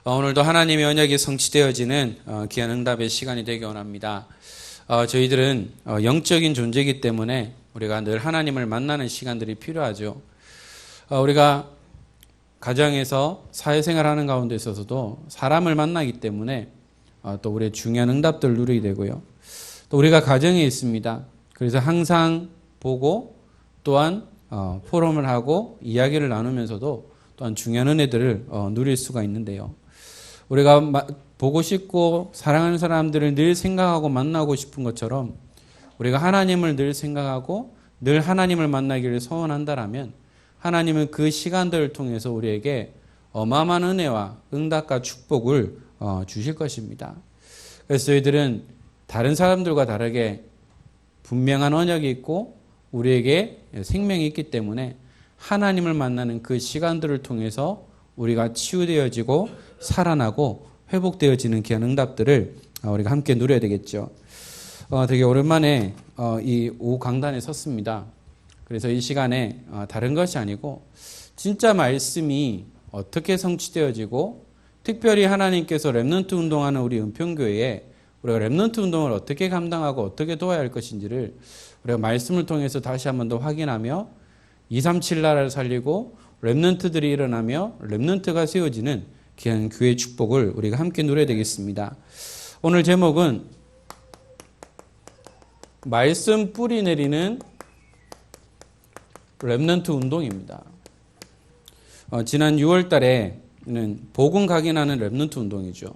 오늘도 하나님의 언약이 성취되어지는 귀한 응답의 시간이 되기 원합니다. 저희들은 영적인 존재이기 때문에 우리가 늘 하나님을 만나는 시간들이 필요하죠. 우리가 가정에서 사회생활하는 가운데 있어서도 사람을 만나기 때문에 또 우리의 중요한 응답들을 누리게 되고요. 또 우리가 가정에 있습니다. 그래서 항상 보고 또한 포럼을 하고 이야기를 나누면서도 또한 중요한 은혜들을 누릴 수가 있는데요. 우리가 보고 싶고 사랑하는 사람들을 늘 생각하고 만나고 싶은 것처럼 우리가 하나님을 늘 생각하고 늘 하나님을 만나기를 소원한다라면 하나님은 그 시간들을 통해서 우리에게 어마어마한 은혜와 응답과 축복을 주실 것입니다. 그래서 저희들은 다른 사람들과 다르게 분명한 언약이 있고 우리에게 생명이 있기 때문에 하나님을 만나는 그 시간들을 통해서 우리가 치유되어지고 살아나고 회복되어지는 귀한 응답들을 우리가 함께 누려야 되겠죠. 되게 오랜만에 이 오후 강단에 섰습니다. 그래서 이 시간에 다른 것이 아니고 진짜 말씀이 어떻게 성취되어지고 특별히 하나님께서 렘넌트 운동하는 우리 은평교회에 우리가 렘넌트 운동을 어떻게 감당하고 어떻게 도와야 할 것인지를 우리가 말씀을 통해서 다시 한번 더 확인하며 237 나라를 살리고 렘넌트들이 일어나며 렘넌트가 세워지는 귀한 교회의 축복을 우리가 함께 누려야 되겠습니다. 오늘 제목은 말씀 뿌리 내리는 렘넌트 운동입니다. 지난 6월 달에는 복음 각인하는 렘넌트 운동이죠.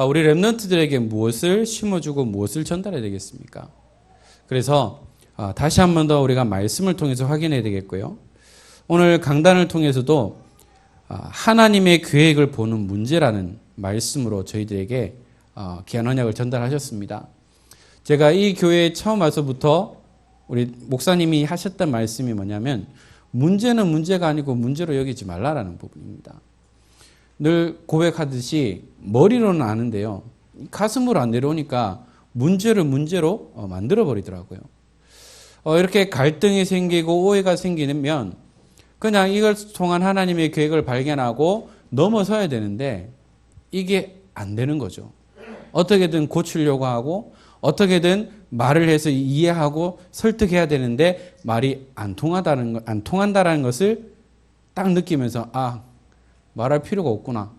우리 렘넌트들에게 무엇을 심어주고 무엇을 전달해야 되겠습니까? 그래서 다시 한 번 더 우리가 말씀을 통해서 확인해야 되겠고요. 오늘 강단을 통해서도 하나님의 계획을 보는 문제라는 말씀으로 저희들에게 귀한 언약을 전달하셨습니다. 제가 이 교회에 처음 와서부터 우리 목사님이 하셨던 말씀이 뭐냐면 문제는 문제가 아니고 문제로 여기지 말라라는 부분입니다. 늘 고백하듯이 머리로는 아는데요. 가슴으로 안 내려오니까 문제를 문제로 만들어버리더라고요. 이렇게 갈등이 생기고 오해가 생기면 그냥 이걸 통한 하나님의 계획을 발견하고 넘어서야 되는데 이게 안 되는 거죠. 어떻게든 고치려고 하고 어떻게든 말을 해서 이해하고 설득해야 되는데 말이 안 통한다는 것을 딱 느끼면서 말할 필요가 없구나.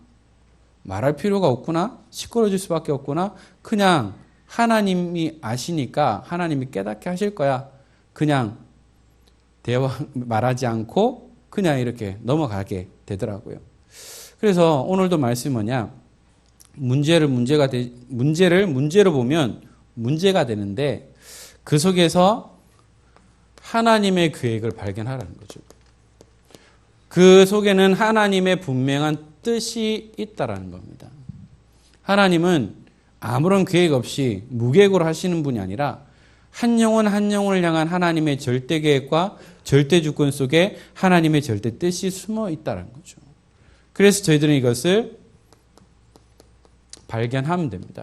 시끄러워질 수밖에 없구나. 그냥 하나님이 아시니까 하나님이 깨닫게 하실 거야. 그냥 말하지 않고 그냥 이렇게 넘어가게 되더라고요. 그래서 오늘도 말씀이 뭐냐? 문제를 문제로 보면 문제가 되는데 그 속에서 하나님의 계획을 발견하라는 거죠. 그 속에는 하나님의 분명한 뜻이 있다라는 겁니다. 하나님은 아무런 계획 없이 무계획으로 하시는 분이 아니라 한 영혼 한 영혼을 향한 하나님의 절대 계획과 절대 주권 속에 하나님의 절대 뜻이 숨어 있다는 거죠. 그래서 저희들은 이것을 발견하면 됩니다.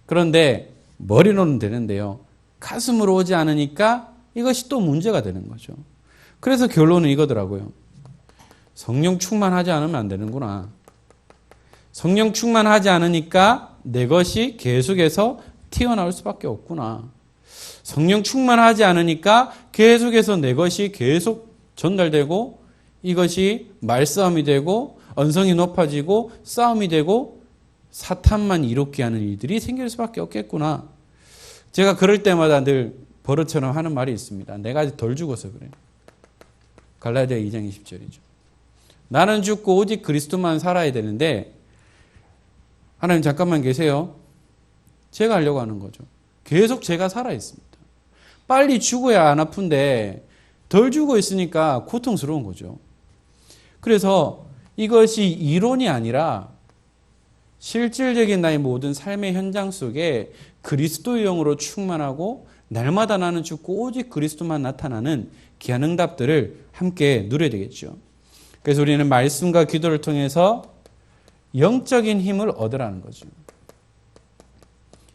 그런데 머리로는 되는데요. 가슴으로 오지 않으니까 이것이 또 문제가 되는 거죠. 그래서 결론은 이거더라고요. 성령 충만하지 않으면 안 되는구나. 성령 충만하지 않으니까 내 것이 계속해서 튀어나올 수밖에 없구나. 성령 충만하지 않으니까 계속해서 내 것이 계속 전달되고 이것이 말싸움이 되고 언성이 높아지고 싸움이 되고 사탄만 이롭게 하는 일들이 생길 수밖에 없겠구나. 제가 그럴 때마다 늘 버릇처럼 하는 말이 있습니다. 내가 아직 덜 죽어서 그래. 갈라디아 2장 20절이죠. 나는 죽고 오직 그리스도만 살아야 되는데 하나님 잠깐만 계세요. 제가 하려고 하는 거죠. 계속 제가 살아있습니다. 빨리 죽어야 안 아픈데 덜 죽어 있으니까 고통스러운 거죠. 그래서 이것이 이론이 아니라 실질적인 나의 모든 삶의 현장 속에 그리스도의 영으로 충만하고 날마다 나는 죽고 오직 그리스도만 나타나는 귀한 응답들을 함께 누려야 되겠죠. 그래서 우리는 말씀과 기도를 통해서 영적인 힘을 얻으라는 거죠.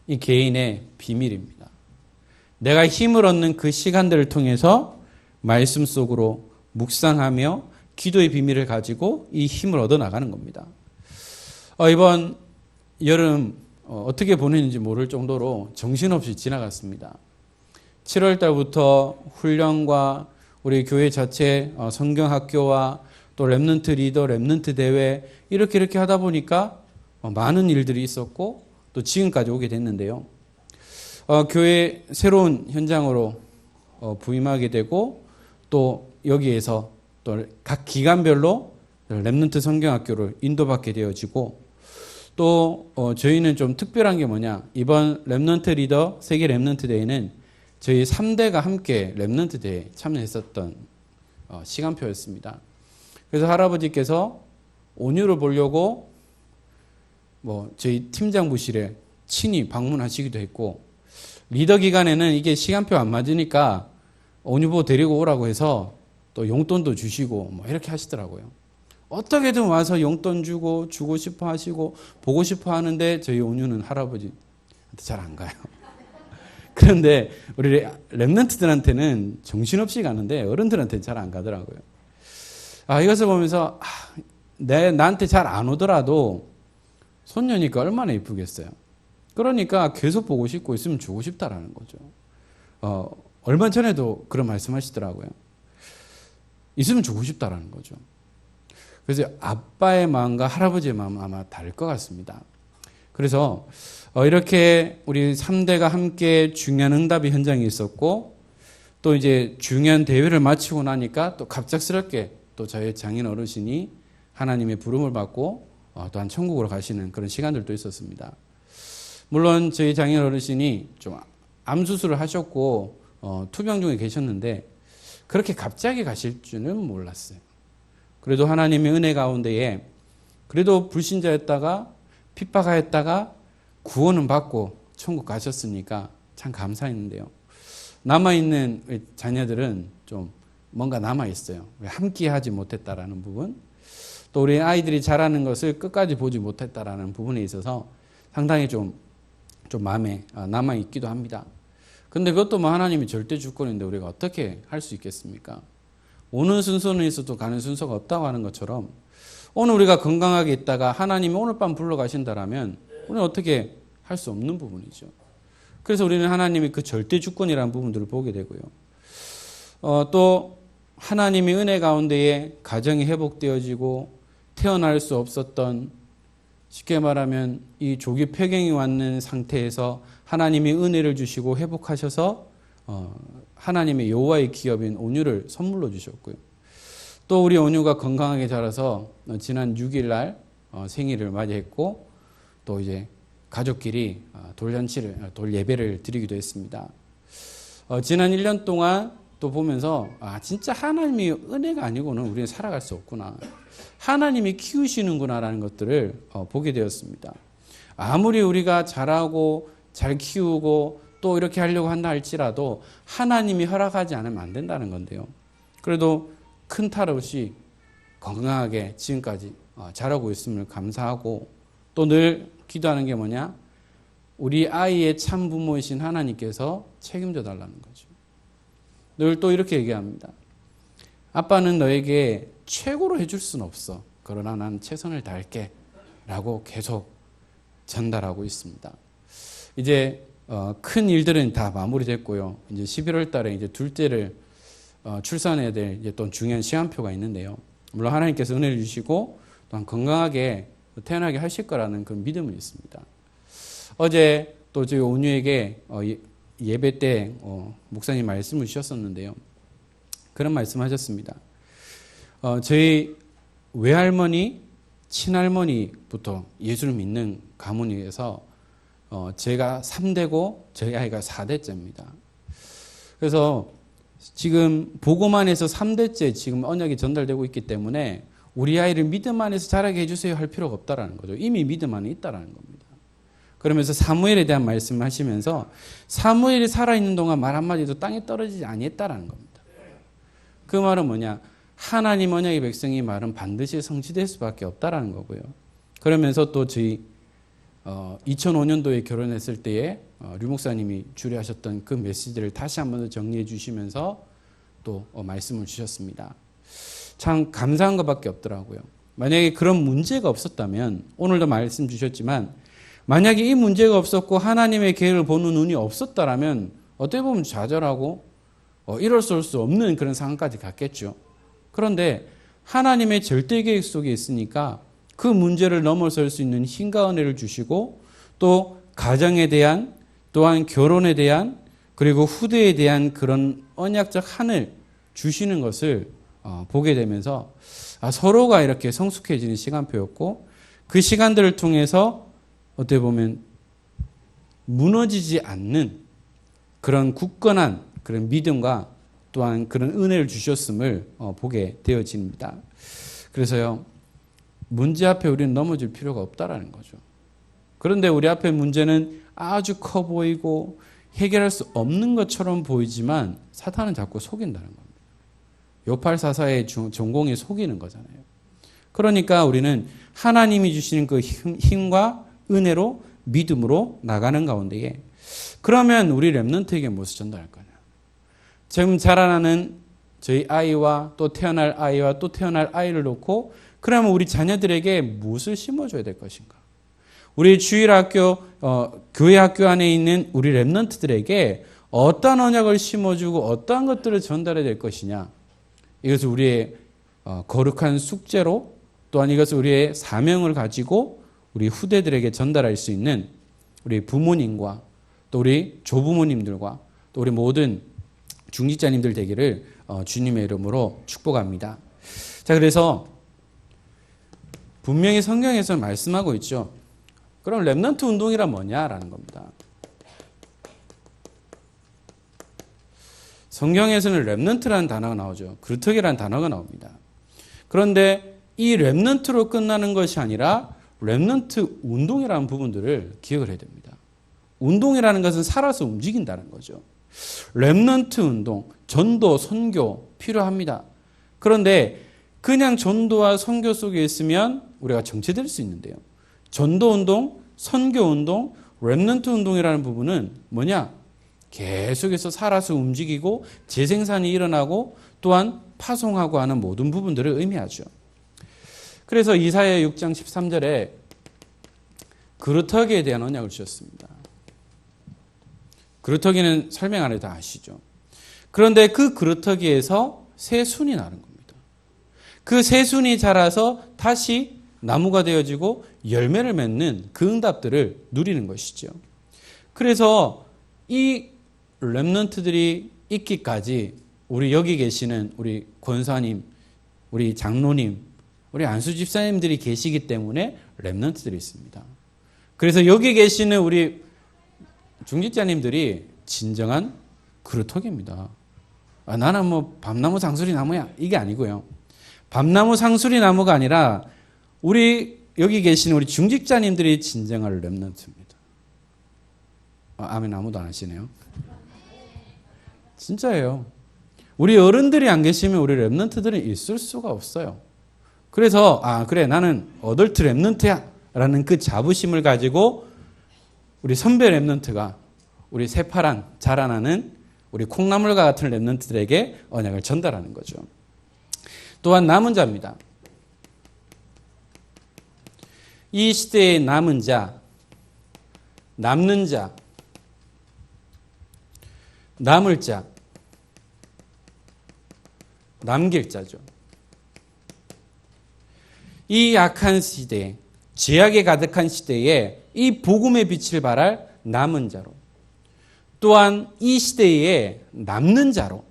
이 개인의 비밀입니다. 내가 힘을 얻는 그 시간들을 통해서 말씀 속으로 묵상하며 기도의 비밀을 가지고 이 힘을 얻어 나가는 겁니다. 이번 여름 어떻게 보냈는지 모를 정도로 정신없이 지나갔습니다. 7월 달부터 훈련과 우리 교회 자체 성경학교와 또 랩넌트 리더, 랩넌트 대회 이렇게 하다 보니까 많은 일들이 있었고 또 지금까지 오게 됐는데요. 교회 새로운 현장으로 부임하게 되고 또 여기에서 또 각 기간별로 랩넌트 성경학교를 인도받게 되어지고 또 저희는 좀 특별한 게 뭐냐, 이번 랩넌트 리더 세계 랩넌트 대회는 저희 3대가 함께 랩넌트 대회에 참여했었던 시간표였습니다. 그래서 할아버지께서 온유를 보려고 저희 팀장부실에 친히 방문하시기도 했고, 리더 기간에는 이게 시간표 안 맞으니까 온유보 데리고 오라고 해서 또 용돈도 주시고 이렇게 하시더라고요. 어떻게든 와서 용돈 주고 싶어 하시고 보고 싶어 하는데 저희 온유는 할아버지한테 잘 안 가요. 그런데 우리 랩런트들한테는 정신없이 가는데 어른들한테는 잘 안 가더라고요. 이것을 보면서 나한테 잘 안 오더라도 손녀니까 얼마나 이쁘겠어요. 그러니까 계속 보고 싶고 있으면 주고 싶다라는 거죠. 얼마 전에도 그런 말씀하시더라고요. 있으면 주고 싶다라는 거죠. 그래서 아빠의 마음과 할아버지의 마음은 아마 다를 것 같습니다. 그래서 이렇게 우리 3대가 함께 중요한 응답의 현장이 있었고, 또 이제 중요한 대회를 마치고 나니까 또 갑작스럽게 또 저희 장인 어르신이 하나님의 부름을 받고 또한 천국으로 가시는 그런 시간들도 있었습니다. 물론 저희 장인 어르신이 좀 암 수술을 하셨고 투병 중에 계셨는데 그렇게 갑자기 가실 줄은 몰랐어요. 그래도 하나님의 은혜 가운데에 그래도 불신자였다가 핍박하였다가 구원은 받고 천국 가셨으니까 참 감사했는데요. 남아있는 자녀들은 좀 뭔가 남아있어요. 왜 함께 하지 못했다라는 부분, 또 우리 아이들이 자라는 것을 끝까지 보지 못했다라는 부분에 있어서 상당히 좀 마음에 남아있기도 합니다. 근데 그것도 하나님이 절대 주권인데 우리가 어떻게 할 수 있겠습니까? 오는 순서는 있어도 가는 순서가 없다고 하는 것처럼 오늘 우리가 건강하게 있다가 하나님이 오늘 밤 불러가신다라면 우리는 어떻게 할 수 없는 부분이죠. 그래서 우리는 하나님이 그 절대 주권이라는 부분들을 보게 되고요. 또 하나님의 은혜 가운데에 가정이 회복되어지고 태어날 수 없었던, 쉽게 말하면 이 조기 폐경이 왔는 상태에서 하나님이 은혜를 주시고 회복하셔서 하나님의 여호와의 기업인 온유를 선물로 주셨고요. 또 우리 온유가 건강하게 자라서 지난 6일 날 생일을 맞이했고, 또 이제 가족끼리 돌 예배를 드리기도 했습니다. 지난 1년 동안 또 보면서 진짜 하나님의 은혜가 아니고는 우리는 살아갈 수 없구나. 하나님이 키우시는구나라는 것들을 보게 되었습니다. 아무리 우리가 잘하고 잘 키우고 또 이렇게 하려고 한다 할지라도 하나님이 허락하지 않으면 안 된다는 건데요. 그래도 큰 탈 없이 건강하게 지금까지 자라고 있음을 감사하고, 또 늘 기도하는 게 뭐냐? 우리 아이의 참 부모이신 하나님께서 책임져 달라는 거죠. 늘 또 이렇게 얘기합니다. 아빠는 너에게 최고로 해줄 수는 없어. 그러나 난 최선을 다할게. 라고 계속 전달하고 있습니다. 이제 큰 일들은 다 마무리됐고요. 이제 11월 달에 이제 둘째를 출산해야 될 이제 또 중요한 시간표가 있는데요. 물론 하나님께서 은혜를 주시고 또한 건강하게 태어나게 하실 거라는 그 믿음은 있습니다. 어제 또 저희 온유에게 예배 때 목사님 말씀을 주셨었는데요. 그런 말씀하셨습니다. 저희 외할머니, 친할머니부터 예수를 믿는 가문에서 제가 3대고 저희 아이가 4대째입니다. 그래서 지금 복음 안에서 3대째 지금 언약이 전달되고 있기 때문에 우리 아이를 믿음 안에서 자라게 해주세요 할 필요가 없다라는 거죠. 이미 믿음 안에 있다라는 겁니다. 그러면서 사무엘에 대한 말씀을 하시면서 사무엘이 살아있는 동안 말 한마디도 땅에 떨어지지 아니했다라는 겁니다. 그 말은 뭐냐? 하나님 언약의 백성이 말은 반드시 성취될 수밖에 없다라는 거고요. 그러면서 또 저희 2005년도에 결혼했을 때에 류 목사님이 주례하셨던 그 메시지를 다시 한 번 더 정리해 주시면서 또 말씀을 주셨습니다. 참 감사한 것밖에 없더라고요. 만약에 그런 문제가 없었다면, 오늘도 말씀 주셨지만 만약에 이 문제가 없었고 하나님의 계획을 보는 눈이 없었다라면 어떻게 보면 좌절하고 이럴 수 없는 그런 상황까지 갔겠죠. 그런데 하나님의 절대 계획 속에 있으니까 그 문제를 넘어설 수 있는 힘과 은혜를 주시고, 또 가정에 대한, 또한 결혼에 대한, 그리고 후대에 대한 그런 언약적 한을 주시는 것을 보게 되면서 서로가 이렇게 성숙해지는 시간표였고, 그 시간들을 통해서 어떻게 보면 무너지지 않는 그런 굳건한 그런 믿음과 또한 그런 은혜를 주셨음을 보게 되어집니다. 그래서요, 문제 앞에 우리는 넘어질 필요가 없다라는 거죠. 그런데 우리 앞에 문제는 아주 커 보이고 해결할 수 없는 것처럼 보이지만 사탄은 자꾸 속인다는 겁니다. 요팔사사의 전공이 속이는 거잖아요. 그러니까 우리는 하나님이 주시는 그 힘과 은혜로 믿음으로 나가는 가운데에, 그러면 우리 렘넌트에게 무엇을 전달할 거냐? 지금 자라나는 저희 아이와 또 태어날 아이와 또 태어날 아이를 놓고, 그러면 우리 자녀들에게 무엇을 심어줘야 될 것인가? 우리 주일학교, 교회 학교 안에 있는 우리 렘넌트들에게 어떤 언약을 심어주고 어떠한 것들을 전달해야 될 것이냐? 이것을 우리의 거룩한 숙제로, 또한 이것을 우리의 사명을 가지고 우리 후대들에게 전달할 수 있는 우리 부모님과 또 우리 조부모님들과 또 우리 모든 중직자님들 되기를 주님의 이름으로 축복합니다. 자, 그래서 분명히 성경에서 말씀하고 있죠. 그럼 렘넌트 운동이란 뭐냐라는 겁니다. 성경에서는 렘넌트라는 단어가 나오죠. 그루터기라는 단어가 나옵니다. 그런데 이 렘넌트로 끝나는 것이 아니라 렘넌트 운동이라는 부분들을 기억을 해야 됩니다. 운동이라는 것은 살아서 움직인다는 거죠. 렘넌트 운동, 전도, 선교 필요합니다. 그런데 그냥 전도와 선교 속에 있으면 우리가 정체될 수 있는데요. 전도 운동, 선교 운동, 렘넌트 운동이라는 부분은 뭐냐? 계속해서 살아서 움직이고 재생산이 일어나고 또한 파송하고 하는 모든 부분들을 의미하죠. 그래서 이사야 6장 13절에 그루터기에 대한 언약을 주셨습니다. 그루터기는 설명 안 해도 다 아시죠. 그런데 그 그루터기에서 새순이 나는 겁니다. 그 새순이 자라서 다시 나무가 되어지고 열매를 맺는 그 응답들을 누리는 것이죠. 그래서 이 렘넌트들이 있기까지 우리 여기 계시는 우리 권사님, 우리 장로님, 우리 안수 집사님들이 계시기 때문에 렘넌트들이 있습니다. 그래서 여기 계시는 우리 중직자님들이 진정한 그루터기입니다. 나는 뭐 밤나무 상수리 나무야, 이게 아니고요. 밤나무 상수리 나무가 아니라 우리 여기 계시는 우리 중직자님들이 진정한 렘넌트입니다. 아멘. 아무도 안 하시네요. 진짜예요. 우리 어른들이 안 계시면 우리 렘넌트들은 있을 수가 없어요. 그래서 그래, 나는 어덜트 렘넌트야 라는 그 자부심을 가지고 우리 선배 렘넌트가 우리 새파란 자라나는 우리 콩나물과 같은 렘넌트들에게 언약을 전달하는 거죠. 또한 남은 자입니다. 이 시대의 남은 자, 남는 자, 남을 자, 남길 자죠. 이 약한 시대에, 죄악에 가득한 시대에 이 복음의 빛을 발할 남은 자로, 또한 이 시대에 남는 자로,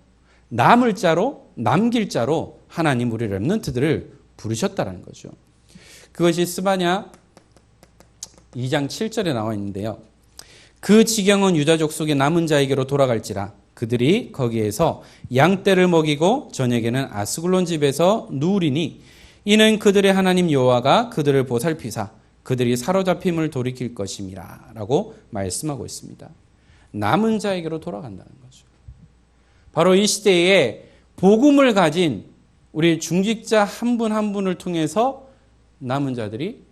남을 자로, 남길 자로 하나님 우리 렘넌트들을 부르셨다는 거죠. 그것이 스바냐 2장 7절에 나와 있는데요. 그 지경은 유다족 속의 남은 자에게로 돌아갈지라. 그들이 거기에서 양떼를 먹이고 저녁에는 아스글론 집에서 누우리니 이는 그들의 하나님 여호와가 그들을 보살피사 그들이 사로잡힘을 돌이킬 것임이라 라고 말씀하고 있습니다. 남은 자에게로 돌아간다는 거죠. 바로 이 시대에 복음을 가진 우리 중직자 한 분 한 분을 통해서 남은 자들이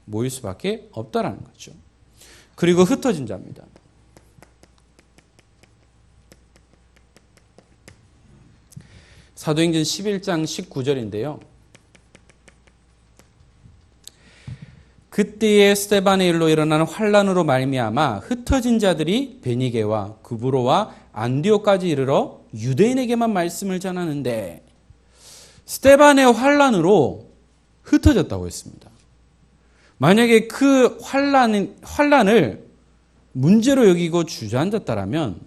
모일 수밖에 없다라는 거죠. 그리고 흩어진 자입니다. 사도행전 11장 19절인데요. 그때의 스데반의 일로 일어나는 환란으로 말미암아 흩어진 자들이 베니게와 구브로와 안디옥까지 이르러 유대인에게만 말씀을 전하는데, 스데반의 환란으로 흩어졌다고 했습니다. 만약에 그 환란을 문제로 여기고 주저앉았다라면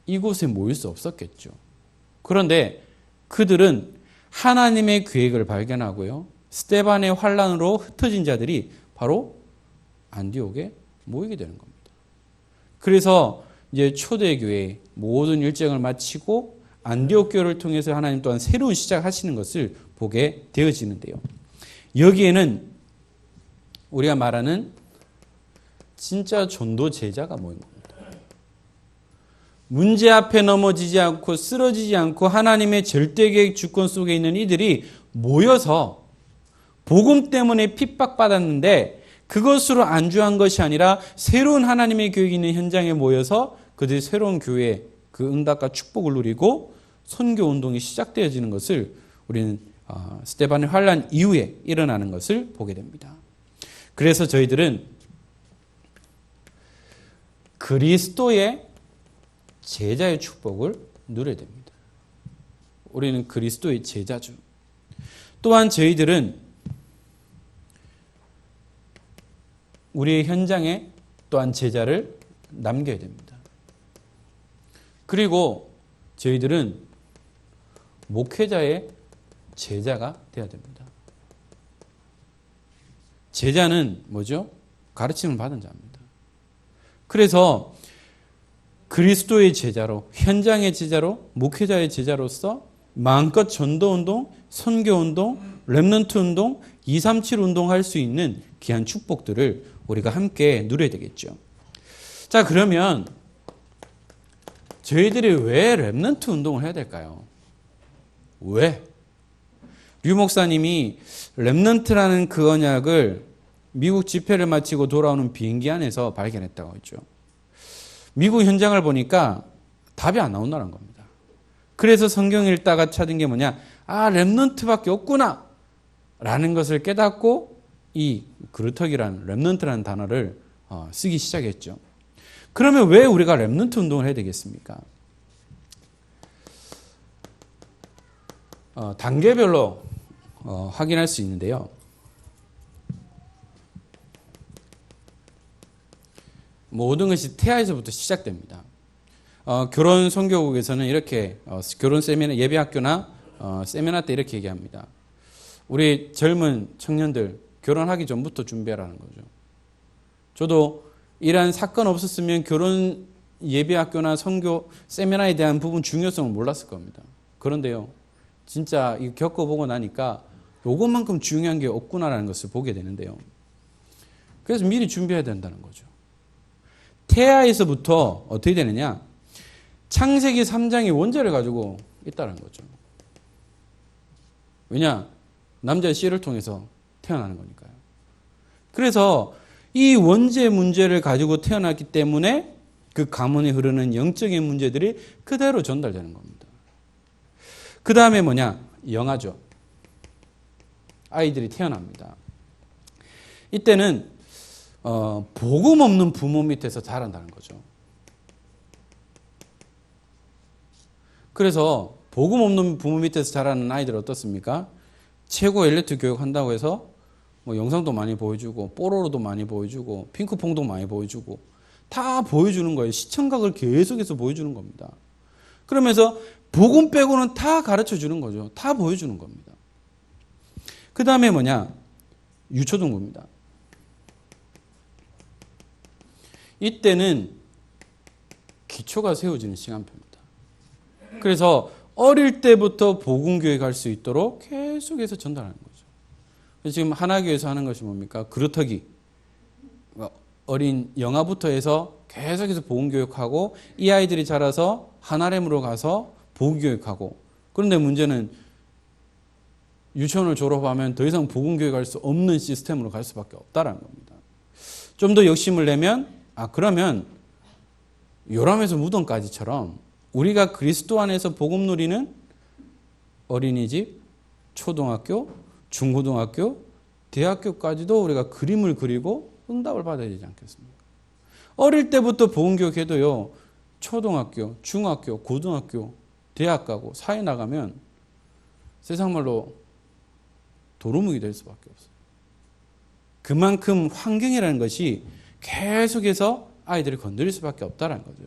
이곳에 모일 수 없었겠죠. 그런데 그들은 하나님의 계획을 발견하고요, 스데반의 환란으로 흩어진 자들이 바로 안디옥에 모이게 되는 겁니다. 그래서 이제 초대교회 모든 일정을 마치고 안디옥 교회를 통해서 하나님 또한 새로운 시작하시는 것을 보게 되어지는데요. 여기에는 우리가 말하는 진짜 전도 제자가 모인 겁니다. 문제 앞에 넘어지지 않고 쓰러지지 않고 하나님의 절대계획 주권 속에 있는 이들이 모여서 복음 때문에 핍박받았는데 그것으로 안주한 것이 아니라 새로운 하나님의 계획이 있는 현장에 모여서 그들이 새로운 교회의 그 응답과 축복을 누리고 선교운동이 시작되어지는 것을 우리는 스데반의 환란 이후에 일어나는 것을 보게 됩니다. 그래서 저희들은 그리스도의 제자의 축복을 누려야 됩니다. 우리는 그리스도의 제자죠. 또한 저희들은 우리의 현장에 또한 제자를 남겨야 됩니다. 그리고 저희들은 목회자의 제자가 되어야 됩니다. 제자는 뭐죠? 가르침을 받은 자입니다. 그래서 그리스도의 제자로, 현장의 제자로, 목회자의 제자로서 마음껏 전도운동, 선교운동, 렘넌트 운동, 237 운동할 수 있는 귀한 축복들을 우리가 함께 누려야 되겠죠. 자, 그러면 저희들이 왜 렘넌트 운동을 해야 될까요? 왜? 류 목사님이 렘넌트라는 그 언약을 미국 집회를 마치고 돌아오는 비행기 안에서 발견했다고 했죠. 미국 현장을 보니까 답이 안 나온다는 겁니다. 그래서 성경 읽다가 찾은 게 뭐냐? 렘넌트밖에 없구나 라는 것을 깨닫고 이 그루터기라는 렘넌트라는 단어를 쓰기 시작했죠. 그러면 왜 우리가 렘넌트 운동을 해야 되겠습니까? 단계별로 확인할 수 있는데요. 모든 것이 태아에서부터 시작됩니다. 결혼 선교국에서는 이렇게 결혼 세미나 예배학교나 세미나 때 이렇게 얘기합니다. 우리 젊은 청년들 결혼하기 전부터 준비하라는 거죠. 저도 이러한 사건 없었으면 결혼 예배학교나 선교 세미나에 대한 부분 중요성을 몰랐을 겁니다. 그런데요, 진짜 이거 겪어보고 나니까 요것만큼 중요한 게 없구나라는 것을 보게 되는데요. 그래서 미리 준비해야 된다는 거죠. 태아에서부터 어떻게 되느냐? 창세기 3장의 원죄를 가지고 있다는 거죠. 왜냐? 남자의 씨를 통해서 태어나는 거니까요. 그래서 이 원죄 문제를 가지고 태어났기 때문에 그 가문에 흐르는 영적인 문제들이 그대로 전달되는 겁니다. 그 다음에 뭐냐? 영아죠. 아이들이 태어납니다. 이때는 복음 없는 부모 밑에서 자란다는 거죠. 그래서 복음 없는 부모 밑에서 자라는 아이들 어떻습니까? 최고 엘리트 교육 한다고 해서 뭐 영상도 많이 보여주고 뽀로로도 많이 보여주고 핑크퐁도 많이 보여주고 다 보여주는 거예요. 시청각을 계속해서 보여주는 겁니다. 그러면서 복음 빼고는 다 가르쳐주는 거죠. 다 보여주는 겁니다. 그 다음에 뭐냐? 유초등부입니다. 이때는 기초가 세워지는 시간표입니다. 그래서 어릴 때부터 복음교육 할 수 있도록 계속해서 전달하는 거죠. 지금 하나교에서 하는 것이 뭡니까? 그루터기. 어린 영아부터 해서 계속해서 복음교육하고 이 아이들이 자라서 하나렘으로 가서 복음교육하고, 그런데 문제는 유치원을 졸업하면 더 이상 복음교육할 수 없는 시스템으로 갈 수밖에 없다는 겁니다. 좀 더 욕심을 내면 그러면 요람에서 무덤까지처럼 우리가 그리스도 안에서 복음 누리는 어린이집, 초등학교, 중고등학교, 대학교까지도 우리가 그림을 그리고 응답을 받아야 되지 않겠습니까? 어릴 때부터 보훈교육해도요, 초등학교, 중학교, 고등학교, 대학 가고 사회 나가면 세상 말로 도루묵이 될 수밖에 없어요. 그만큼 환경이라는 것이 계속해서 아이들을 건드릴 수밖에 없다는 거죠.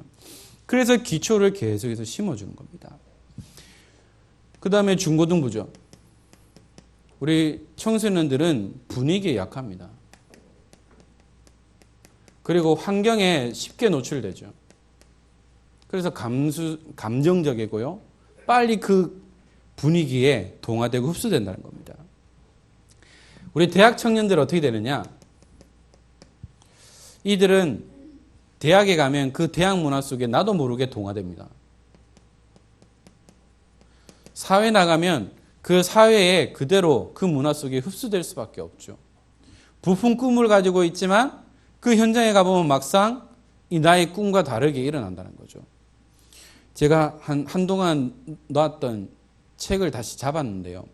그래서 기초를 계속해서 심어주는 겁니다. 그 다음에 중고등부죠. 우리 청소년들은 분위기에 약합니다. 그리고 환경에 쉽게 노출되죠. 그래서 감정적이고요. 빨리 그 분위기에 동화되고 흡수된다는 겁니다. 우리 대학 청년들 어떻게 되느냐? 이들은 대학에 가면 그 대학 문화 속에 나도 모르게 동화됩니다. 사회 나가면 그 사회에 그대로 그 문화 속에 흡수될 수밖에 없죠. 부푼 꿈을 가지고 있지만 그 현장에 가보면 막상 이 나의 꿈과 다르게 일어난다는 거죠. 제가 한동안 놨던 책을 다시 잡았는데요.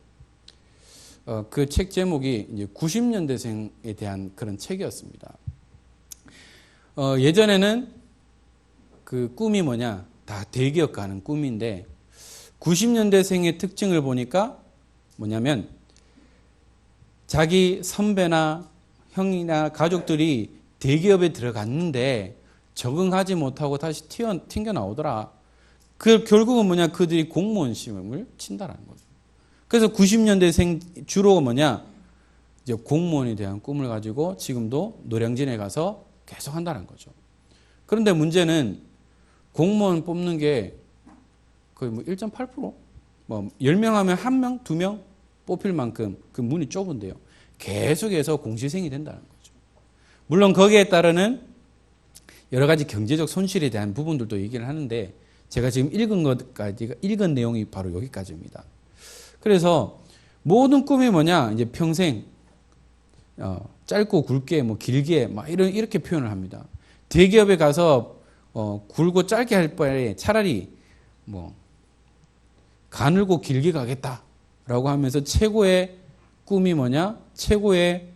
그 책 제목이 이제 90년대생에 대한 그런 책이었습니다. 예전에는 그 꿈이 뭐냐? 다 대기업 가는 꿈인데 90년대생의 특징을 보니까 뭐냐면 자기 선배나 형이나 가족들이 대기업에 들어갔는데 적응하지 못하고 다시 튕겨 나오더라. 결국은 뭐냐? 그들이 공무원 시험을 친다라는 거죠. 그래서 90년대생 주로 뭐냐? 이제 공무원에 대한 꿈을 가지고 지금도 노량진에 가서 계속 한다는 거죠. 그런데 문제는 공무원 뽑는 게 거의 뭐 1.8%? 뭐 10명 하면 1명, 2명 뽑힐 만큼 그 문이 좁은데요. 계속해서 공시생이 된다는 거죠. 물론 거기에 따르는 여러 가지 경제적 손실에 대한 부분들도 얘기를 하는데 제가 지금 읽은 내용이 바로 여기까지입니다. 그래서 모든 꿈이 뭐냐? 이제 평생 짧고 굵게 뭐 길게 막 이렇게 표현을 합니다. 대기업에 가서 굵고 짧게 할 바에 차라리 뭐 가늘고 길게 가겠다라고 하면서 최고의 꿈이 뭐냐? 최고의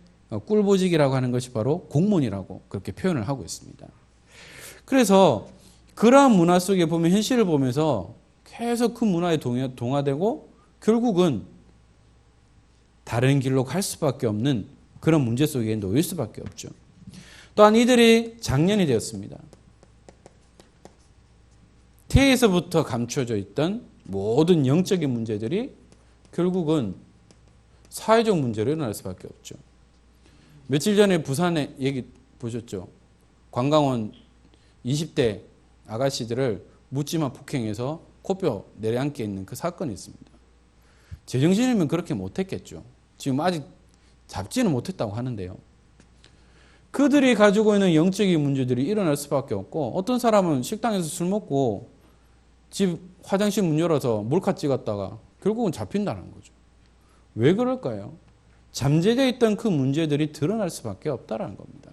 꿀보직이라고 하는 것이 바로 공무원이라고 그렇게 표현을 하고 있습니다. 그래서 그러한 문화 속에 보면 현실을 보면서 계속 그 문화에 동화되고 결국은 다른 길로 갈 수밖에 없는 그런 문제 속에 놓일 수밖에 없죠. 또한 이들이 장년이 되었습니다. 태에서부터 감춰져 있던 모든 영적인 문제들이 결국은 사회적 문제로 일어날 수밖에 없죠. 며칠 전에 부산에 얘기 보셨죠? 관광원 20대 아가씨들을 묻지마 폭행해서 코뼈 내려앉게 있는 그 사건이 있습니다. 제정신이면 그렇게 못했겠죠. 지금 아직 잡지는 못했다고 하는데요. 그들이 가지고 있는 영적인 문제들이 일어날 수밖에 없고 어떤 사람은 식당에서 술 먹고 집 화장실 문 열어서 몰카 찍었다가 결국은 잡힌다는 거죠. 왜 그럴까요? 잠재되어 있던 그 문제들이 드러날 수밖에 없다는 겁니다.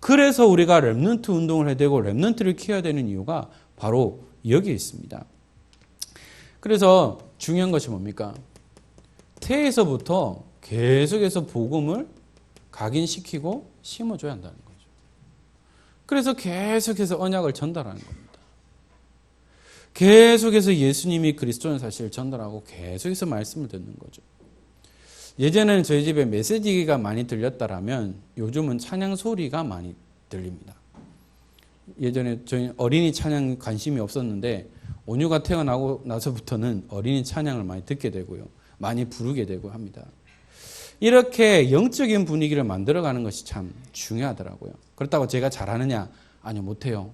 그래서 우리가 렘넌트 운동을 해야 되고 렘넌트를 키워야 되는 이유가 바로 여기에 있습니다. 그래서 중요한 것이 뭡니까? 태에서부터 계속해서 복음을 각인시키고 심어줘야 한다는 거죠. 그래서 계속해서 언약을 전달하는 겁니다. 계속해서 예수님이 그리스도는 사실을 전달하고 계속해서 말씀을 듣는 거죠. 예전에는 저희 집에 메시지가 많이 들렸다라면 요즘은 찬양 소리가 많이 들립니다. 예전에 저희 어린이 찬양 관심이 없었는데 온유가 태어나고 나서부터는 어린이 찬양을 많이 듣게 되고요. 많이 부르게 되고 합니다. 이렇게 영적인 분위기를 만들어가는 것이 참 중요하더라고요. 그렇다고 제가 잘하느냐? 아니요, 못해요.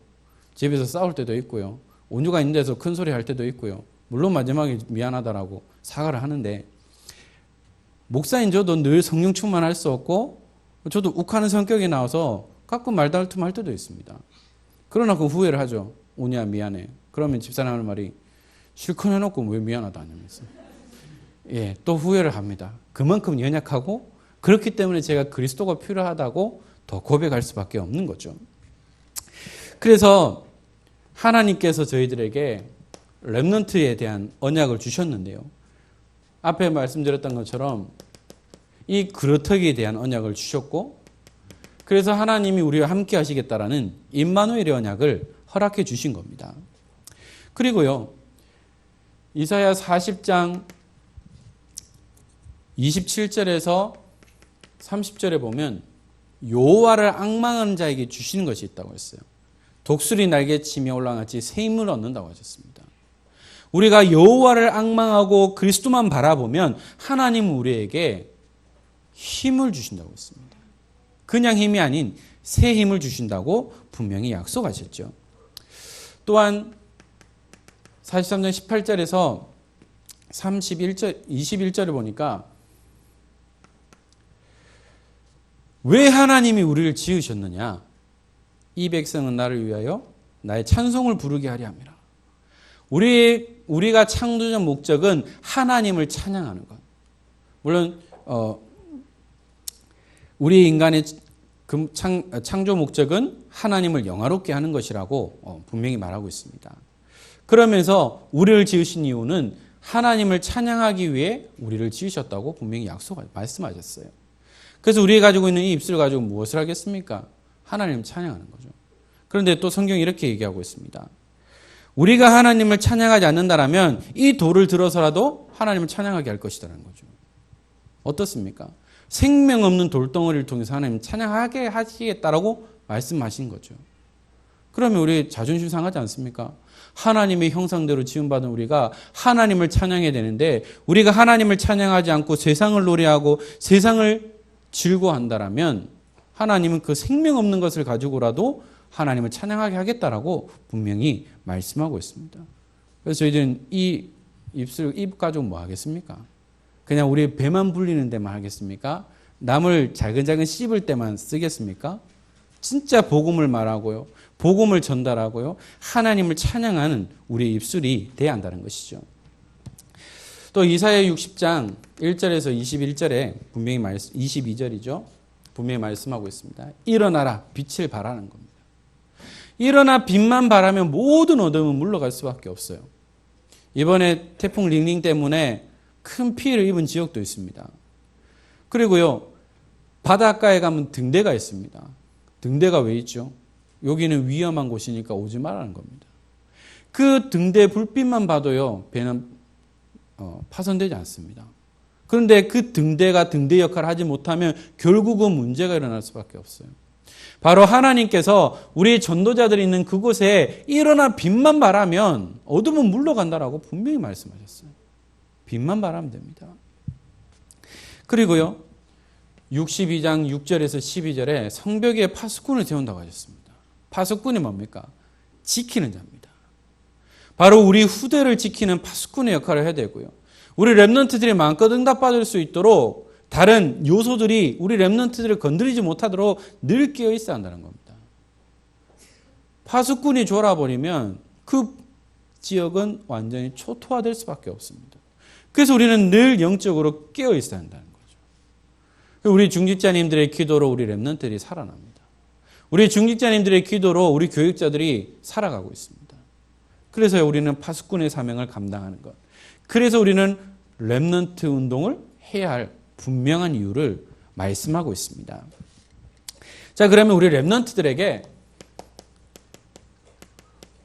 집에서 싸울 때도 있고요. 온유가 있는 데서 큰 소리 할 때도 있고요. 물론 마지막에 미안하다라고 사과를 하는데 목사인 저도 늘 성령 충만할 수 없고 저도 욱하는 성격이 나와서 가끔 말다툼할 때도 있습니다. 그러나 그 후회를 하죠. 온유야 미안해. 그러면 집사람의 말이 실컷 해놓고 왜 미안하다 하냐면서. 예, 또 후회를 합니다. 그만큼 연약하고 그렇기 때문에 제가 그리스도가 필요하다고 더 고백할 수밖에 없는 거죠. 그래서 하나님께서 저희들에게 렘넌트에 대한 언약을 주셨는데요. 앞에 말씀드렸던 것처럼 이 그루터기에 대한 언약을 주셨고, 그래서 하나님이 우리와 함께 하시겠다라는 임마누엘의 언약을 허락해 주신 겁니다. 그리고요, 이사야 40장 27절에서 30절에 보면 여호와를 앙망하는 자에게 주시는 것이 있다고 했어요. 독수리 날개치며 올라같이 새 힘을 얻는다고 하셨습니다. 우리가 여호와를 앙망하고 그리스도만 바라보면 하나님은 우리에게 힘을 주신다고 했습니다. 그냥 힘이 아닌 새 힘을 주신다고 분명히 약속하셨죠. 또한 43장 18절에서 21절을 보니까 왜 하나님이 우리를 지으셨느냐? 이 백성은 나를 위하여 나의 찬송을 부르게 하려 함이라. 우리가 창조적 목적은 하나님을 찬양하는 것. 물론 우리 인간의 창조 목적은 하나님을 영화롭게 하는 것이라고 분명히 말하고 있습니다. 그러면서 우리를 지으신 이유는 하나님을 찬양하기 위해 우리를 지으셨다고 분명히 말씀하셨어요. 그래서 우리가 가지고 있는 이 입술을 가지고 무엇을 하겠습니까? 하나님을 찬양하는 거죠. 그런데 또 성경이 이렇게 얘기하고 있습니다. 우리가 하나님을 찬양하지 않는다라면 이 돌을 들어서라도 하나님을 찬양하게 할 것이라는 거죠. 어떻습니까? 생명 없는 돌덩어리를 통해서 하나님 찬양하게 하시겠다라고 말씀하신 거죠. 그러면 우리 자존심 상하지 않습니까? 하나님의 형상대로 지음받은 우리가 하나님을 찬양해야 되는데 우리가 하나님을 찬양하지 않고 세상을 노래하고 세상을 즐거워한다라면 하나님은 그 생명 없는 것을 가지고라도 하나님을 찬양하게 하겠다라고 분명히 말씀하고 있습니다. 그래서 저희들은 이 입 가지고 뭐 하겠습니까? 그냥 우리 배만 불리는 데만 하겠습니까? 남을 잘근잘근 씹을 때만 쓰겠습니까? 진짜 복음을 말하고요. 복음을 전달하고요. 하나님을 찬양하는 우리의 입술이 돼야 한다는 것이죠. 또 이사야 60장 1절에서 21절에 분명히 22절이죠. 분명히 말씀하고 있습니다. 일어나라, 빛을 발하는 겁니다. 일어나 빛만 발하면 모든 어둠은 물러갈 수밖에 없어요. 이번에 태풍 링링 때문에 큰 피해를 입은 지역도 있습니다. 그리고요, 바닷가에 가면 등대가 있습니다. 등대가 왜 있죠? 여기는 위험한 곳이니까 오지 말라는 겁니다. 그 등대 불빛만 봐도요, 배는 파손되지 않습니다. 그런데 그 등대가 등대 역할을 하지 못하면 결국은 문제가 일어날 수밖에 없어요. 바로 하나님께서 우리 전도자들이 있는 그곳에 일어나 빛만 발하면 어둠은 물러간다라고 분명히 말씀하셨어요. 빛만 발하면 됩니다. 그리고요, 62장 6절에서 12절에 성벽에 파수꾼을 세운다고 하셨습니다. 파수꾼이 뭡니까? 지키는 자입니다. 바로 우리 후대를 지키는 파수꾼의 역할을 해야 되고요. 우리 렘넌트들이 마음껏 응답받을 수 있도록 다른 요소들이 우리 렘넌트들을 건드리지 못하도록 늘 깨어 있어야 한다는 겁니다. 파수꾼이 졸아버리면 그 지역은 완전히 초토화될 수밖에 없습니다. 그래서 우리는 늘 영적으로 깨어 있어야 한다는 거죠. 우리 중직자님들의 기도로 우리 렘넌트들이 살아납니다. 우리 중직자님들의 기도로 우리 교육자들이 살아가고 있습니다. 그래서 우리는 파수꾼의 사명을 감당하는 것. 그래서 우리는 렘넌트 운동을 해야 할 분명한 이유를 말씀하고 있습니다. 자, 그러면 우리 렘넌트들에게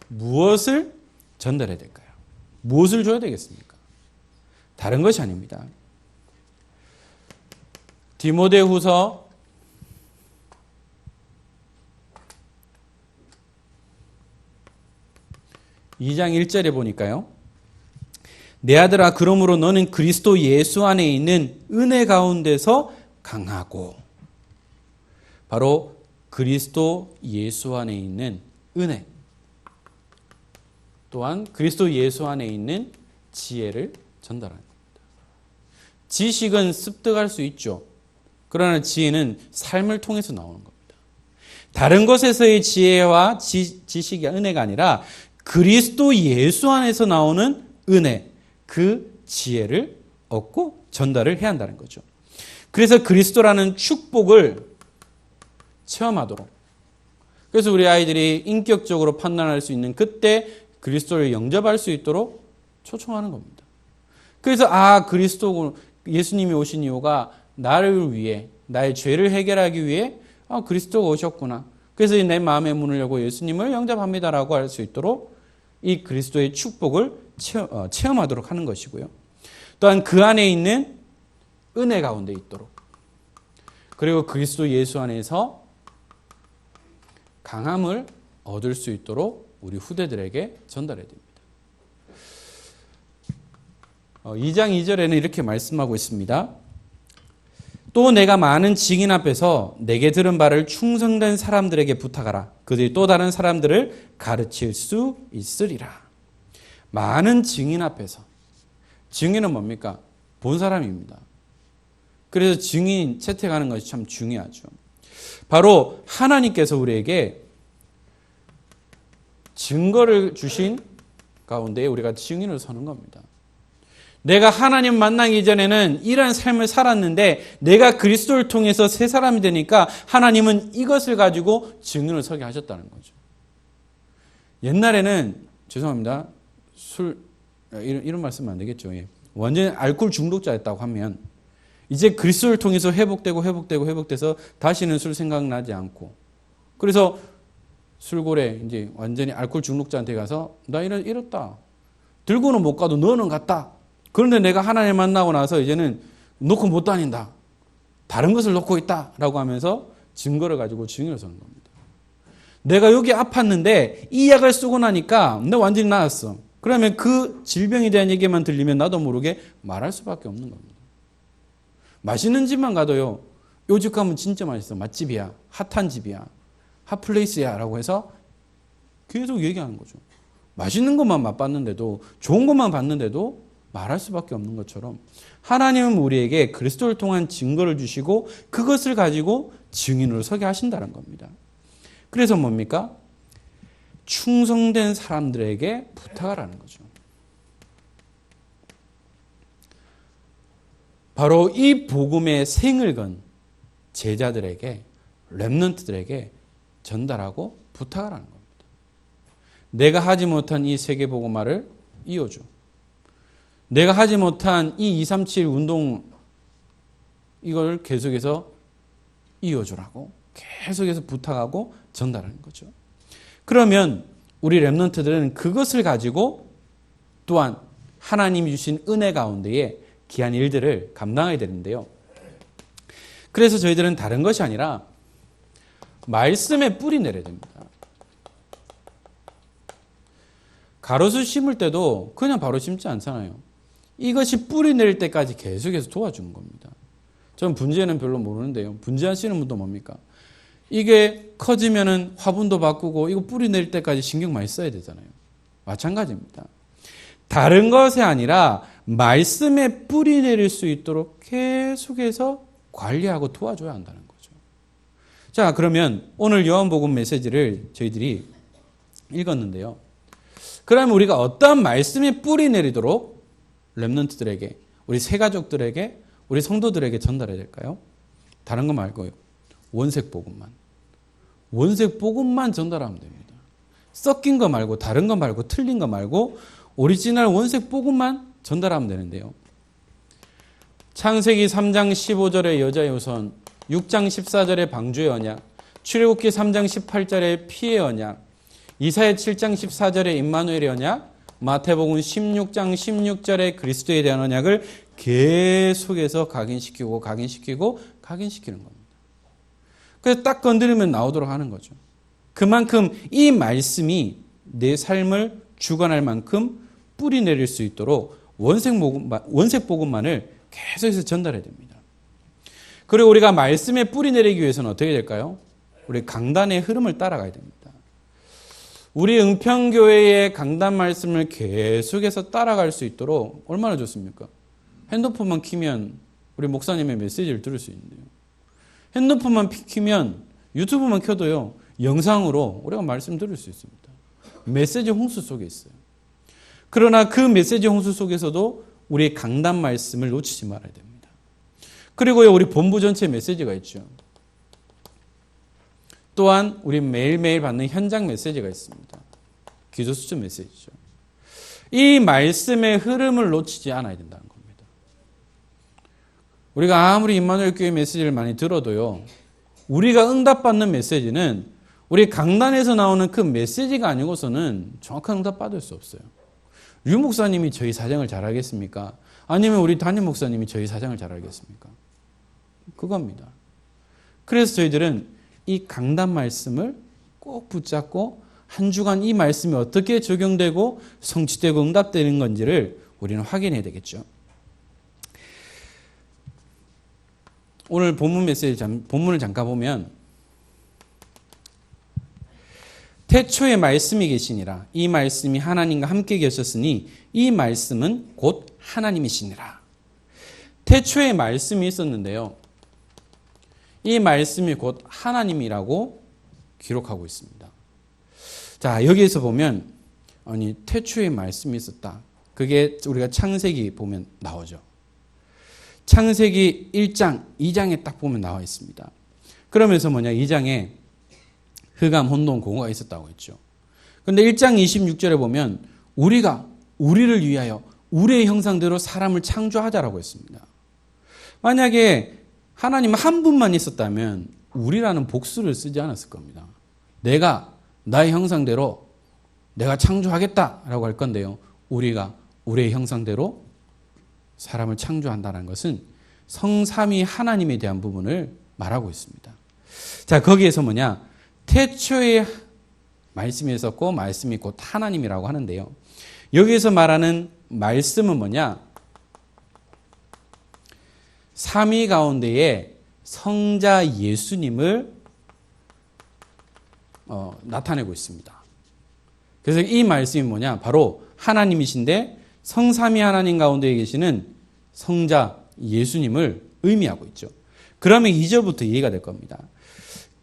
무엇을 전달해야 될까요? 무엇을 줘야 되겠습니까? 다른 것이 아닙니다. 디모데후서 2장 1절에 보니까요. 내 아들아, 그러므로 너는 그리스도 예수 안에 있는 은혜 가운데서 강하고, 바로 그리스도 예수 안에 있는 은혜, 또한 그리스도 예수 안에 있는 지혜를 전달합니다. 지식은 습득할 수 있죠. 그러나 지혜는 삶을 통해서 나오는 겁니다. 다른 것에서의 지혜와 지식이 은혜가 아니라 그리스도 예수 안에서 나오는 은혜, 그 지혜를 얻고 전달을 해야 한다는 거죠. 그래서 그리스도라는 축복을 체험하도록, 그래서 우리 아이들이 인격적으로 판단할 수 있는 그때 그리스도를 영접할 수 있도록 초청하는 겁니다. 그래서 그리스도 예수님이 오신 이유가 나를 위해, 나의 죄를 해결하기 위해 그리스도가 오셨구나. 그래서 내 마음의 문을 열고 예수님을 영접합니다라고 할 수 있도록 이 그리스도의 축복을 체험하도록 하는 것이고요. 또한 그 안에 있는 은혜 가운데 있도록, 그리고 그리스도 예수 안에서 강함을 얻을 수 있도록 우리 후대들에게 전달해야 됩니다. 2장 2절에는 이렇게 말씀하고 있습니다. 또 내가 많은 증인 앞에서 내게 들은 바를 충성된 사람들에게 부탁하라. 그들이 또 다른 사람들을 가르칠 수 있으리라. 많은 증인 앞에서. 증인은 뭡니까? 본 사람입니다. 그래서 증인 채택하는 것이 참 중요하죠. 바로 하나님께서 우리에게 증거를 주신 가운데 우리가 증인을 서는 겁니다. 내가 하나님 만나기 전에는 이러한 삶을 살았는데 내가 그리스도를 통해서 새 사람이 되니까 하나님은 이것을 가지고 증인을 서게 하셨다는 거죠. 옛날에는 죄송합니다. 이런 말씀은 안 되겠죠. 완전히 알코올 중독자였다고 하면 이제 그리스도를 통해서 회복돼서 다시는 술 생각나지 않고, 그래서 술고래 이제 완전히 알코올 중독자한테 가서 나 이렇다. 들고는 못 가도 너는 갔다. 그런데 내가 하나님 만나고 나서 이제는 놓고 못 다닌다. 다른 것을 놓고 있다. 라고 하면서 증거를 가지고 증인을 서는 겁니다. 내가 여기 아팠는데 이 약을 쓰고 나니까 나 완전히 나았어. 그러면 그 질병에 대한 얘기만 들리면 나도 모르게 말할 수밖에 없는 겁니다. 맛있는 집만 가도요. 요 집 가면 진짜 맛있어. 맛집이야. 핫한 집이야. 핫플레이스야. 라고 해서 계속 얘기하는 거죠. 맛있는 것만 맛봤는데도, 좋은 것만 봤는데도 말할 수밖에 없는 것처럼 하나님은 우리에게 그리스도를 통한 증거를 주시고 그것을 가지고 증인으로 서게 하신다는 겁니다. 그래서 뭡니까? 충성된 사람들에게 부탁하라는 거죠. 바로 이 복음의 생을 건 제자들에게, 렘넌트들에게 전달하고 부탁하라는 겁니다. 내가 하지 못한 이 세계복음화를 이어줘. 내가 하지 못한 이 237 운동 이걸 계속해서 이어주라고 계속해서 부탁하고 전달하는 거죠. 그러면 우리 렘넌트들은 그것을 가지고 또한 하나님이 주신 은혜 가운데에 귀한 일들을 감당해야 되는데요. 그래서 저희들은 다른 것이 아니라 말씀에 뿌리 내려야 됩니다. 가로수 심을 때도 그냥 바로 심지 않잖아요. 이것이 뿌리 내릴 때까지 계속해서 도와주는 겁니다. 저는 분재는 별로 모르는데요. 분재하시는 분도 뭡니까? 이게 커지면은 화분도 바꾸고 이거 뿌리 내릴 때까지 신경 많이 써야 되잖아요. 마찬가지입니다. 다른 것이 아니라 말씀에 뿌리 내릴 수 있도록 계속해서 관리하고 도와줘야 한다는 거죠. 자, 그러면 오늘 요한복음 메시지를 저희들이 읽었는데요. 그러면 우리가 어떤 말씀에 뿌리 내리도록 렘넌트들에게, 우리 새가족들에게, 우리 성도들에게 전달해야 될까요? 다른 거 말고요. 원색 복음만. 원색 복음만 전달하면 됩니다. 섞인 거 말고, 다른 거 말고, 틀린 거 말고 오리지널 원색 복음만 전달하면 되는데요. 창세기 3장 15절의 여자의 후손, 6장 14절의 방주의 언약, 출애굽기 3장 18절의 피의 언약, 이사야 7장 14절의 임마누엘의 언약, 마태복음 16장 16절의 그리스도에 대한 언약을 계속해서 각인시키는 겁니다. 그래서 딱 건드리면 나오도록 하는 거죠. 그만큼 이 말씀이 내 삶을 주관할 만큼 뿌리 내릴 수 있도록 원색 복음만을 계속해서 전달해야 됩니다. 그리고 우리가 말씀에 뿌리 내리기 위해서는 어떻게 될까요? 우리 강단의 흐름을 따라가야 됩니다. 우리 응평교회의 강단 말씀을 계속해서 따라갈 수 있도록 얼마나 좋습니까? 핸드폰만 키면 우리 목사님의 메시지를 들을 수 있는데요. 핸드폰만 키면 유튜브만 켜도요. 영상으로 우리가 말씀 들을 수 있습니다. 메시지 홍수 속에 있어요. 그러나 그 메시지 홍수 속에서도 우리의 강단 말씀을 놓치지 말아야 됩니다. 그리고요, 우리 본부 전체 메시지가 있죠. 또한 우리 매일매일 받는 현장 메시지가 있습니다. 기도 수준 메시지죠. 이 말씀의 흐름을 놓치지 않아야 된다는 겁니다. 우리가 아무리 임마누엘 교회 메시지를 많이 들어도요, 우리가 응답받는 메시지는 우리 강단에서 나오는 그 메시지가 아니고서는 정확한 응답 받을 수 없어요. 류 목사님이 저희 사정을 잘 알겠습니까? 아니면 우리 담임 목사님이 저희 사정을 잘 알겠습니까? 그겁니다. 그래서 저희들은 이 강단 말씀을 꼭 붙잡고 한 주간 이 말씀이 어떻게 적용되고 성취되고 응답되는 건지를 우리는 확인해야 되겠죠. 오늘 본문을 잠깐 보면 태초에 말씀이 계시니라. 이 말씀이 하나님과 함께 계셨으니 이 말씀은 곧 하나님이시니라. 태초에 말씀이 있었는데요. 이 말씀이 곧 하나님이라고 기록하고 있습니다. 자, 여기에서 보면 태초에 말씀이 있었다. 그게 우리가 창세기 보면 나오죠. 창세기 1장, 2장에 딱 보면 나와 있습니다. 그러면서 2장에 흑암, 혼돈, 공허가 있었다고 했죠. 그런데 1장 26절에 보면 우리가 우리를 위하여 우리의 형상대로 사람을 창조하자라고 했습니다. 만약에 하나님 한 분만 있었다면 우리라는 복수를 쓰지 않았을 겁니다. 내가 나의 형상대로 내가 창조하겠다라고 할 건데요. 우리가 우리의 형상대로 사람을 창조한다는 것은 성삼위 하나님에 대한 부분을 말하고 있습니다. 자, 거기에서 태초에 말씀이 있었고 말씀이 곧 하나님이라고 하는데요. 여기에서 말하는 말씀은 삼위 가운데에 성자 예수님을 나타내고 있습니다. 그래서 이 말씀이 바로 하나님이신데 성삼위 하나님 가운데 계시는 성자 예수님을 의미하고 있죠. 그러면 2절부터 이해가 될 겁니다.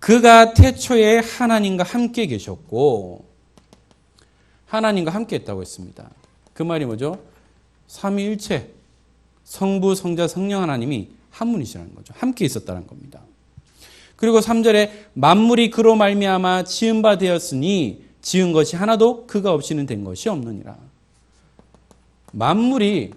그가 태초에 하나님과 함께 계셨고 하나님과 함께 했다고 했습니다. 그 말이 뭐죠? 삼위일체 성부, 성자, 성령 하나님이 한 분이시라는 거죠. 함께 있었다는 겁니다. 그리고 3절에 만물이 그로 말미암아 지은 바 되었으니 지은 것이 하나도 그가 없이는 된 것이 없느니라. 만물이